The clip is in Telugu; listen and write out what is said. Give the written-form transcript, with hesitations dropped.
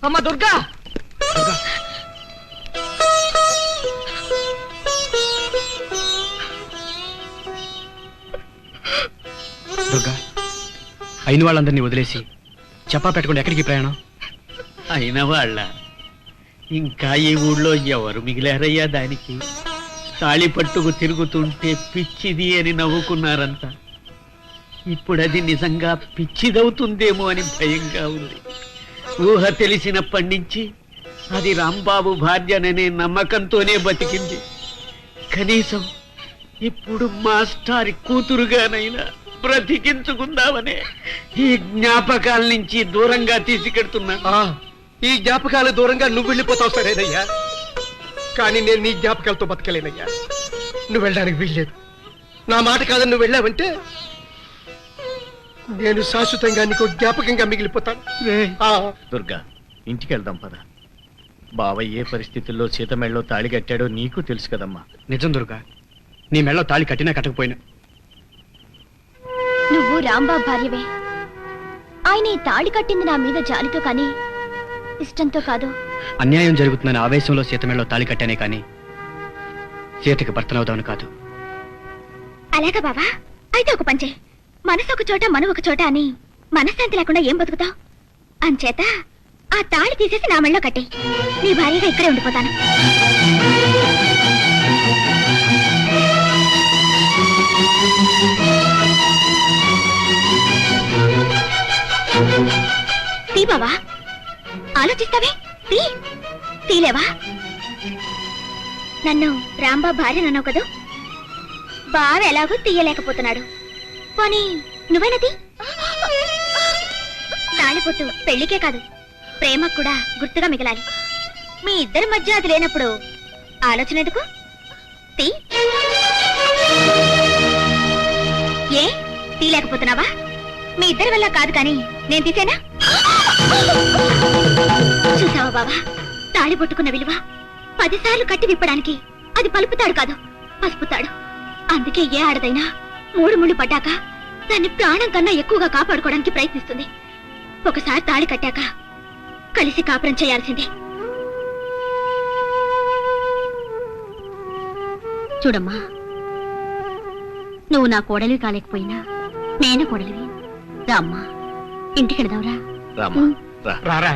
అమ్మ దుర్గా, దుర్గా, అయిన వాళ్ళందరినీ వదిలేసి చెప్పా పెట్టకుండా ఎక్కడికి ప్రయాణం? అయిన వాళ్ళ ఇంకా ఈ ఊళ్ళో ఎవరు మిగిలారయ్యా దానికి? తాళి పట్టుకు తిరుగుతుంటే పిచ్చిది అని నవ్వుకున్నారంతా. ఇప్పుడు అది నిజంగా పిచ్చిదవుతుందేమో అని భయంగా ఉంది. ఊహ తెలిసినప్పటి నుంచి అది రాంబాబు భార్యననే నమ్మకంతోనే బతికింది. కనీసం ఇప్పుడు మాస్టారి కూతురుగానైనా బ్రతికించుకుందామనే ఈ జ్ఞాపకాల నుంచి దూరంగా తీసుకెడుతున్నా. ఈ జ్ఞాపకాల దూరంగా నువ్వు వెళ్ళిపోతావు సరేనయ్యా, కానీ నేను నీ జ్ఞాపకాలతో బతకలేనయ్యా. నువ్వు వెళ్ళడానికి వీల్లేదు. నా మాట కాదని నువ్వు వెళ్ళావంటే నేను శాశ్వతంగా నీకు జ్ఞాపకంగా మిగిలిపోతాను. దుర్గా, ఇంటికి వెళ్దాం పద. బావయ్య ఏ పరిస్థితుల్లో సీత మెళ్ళలో తాళి కట్టాడో నీకు తెలుసు కదమ్మా. నిజం దుర్గా, నీ మెళ్ళలో తాళి కట్టినా కట్టకపోయినా నువ్వు రాంబాబు భార్యవే. ఆయన ఈ తాళి కట్టింది నా మీద జాలితో కానీ ఇష్టంతో కాదు. అన్యాయం జరుగుతుందని ఆవేశంలో సీత మెళ్ళలో తాళి కట్టానే కానీ సీతకి భర్తనవుదామని కాదు. అలాగా బావా, అయితే ఒక పంచే, మనసు ఒక చోట మనం ఒక చోట అని మనశ్శాంతి లేకుండా ఏం బతుకుతావు? అంచేత ఆ తాళి తీసేసి నా మెళ్ళలో కట్టే, నీ భార్యగా ఇక్కడే ఉండిపోతాను. తీ బావా, ఆలోచిస్తావే, తీలేవా? నన్ను రాంబాబు భార్య నన్నావు కదా, బావ ఎలాగో తీయలేకపోతున్నాడు. పోనీ నువ్వేనా తీ. తాళిపొట్టు పెళ్లికే కాదు, ప్రేమకు కూడా గుర్తుగా మిగలాలి. మీ ఇద్దరి మధ్య అది లేనప్పుడు ఆలోచన ఎందుకు? తీ. ఏ తీయలేకపోతున్నావా? మీ ఇద్దరి వల్ల కాదు కానీ నేను తీసేనా? చూసావా బావా, తాళి పట్టుకున్న విలువ 10 సార్లు కట్టి విప్పడానికి అది పలుపుతాడు కాదు, పసుపుతాడు. అందుకే ఏ ఆడదైనా 3 ముళ్ళు పడ్డాక దాన్ని ప్రాణం కన్నా ఎక్కువగా కాపాడుకోవడానికి ప్రయత్నిస్తుంది. ఒకసారి తాళి కట్టాక కలిసి కాపురం చేయాల్సిందే. చూడమ్మా, నువ్వు నా కోడలివి కాలేకపోయినా నేను కోడలివి. రామ్మా, ఇంటికి వెళదావురా. రామా, రా. రారా.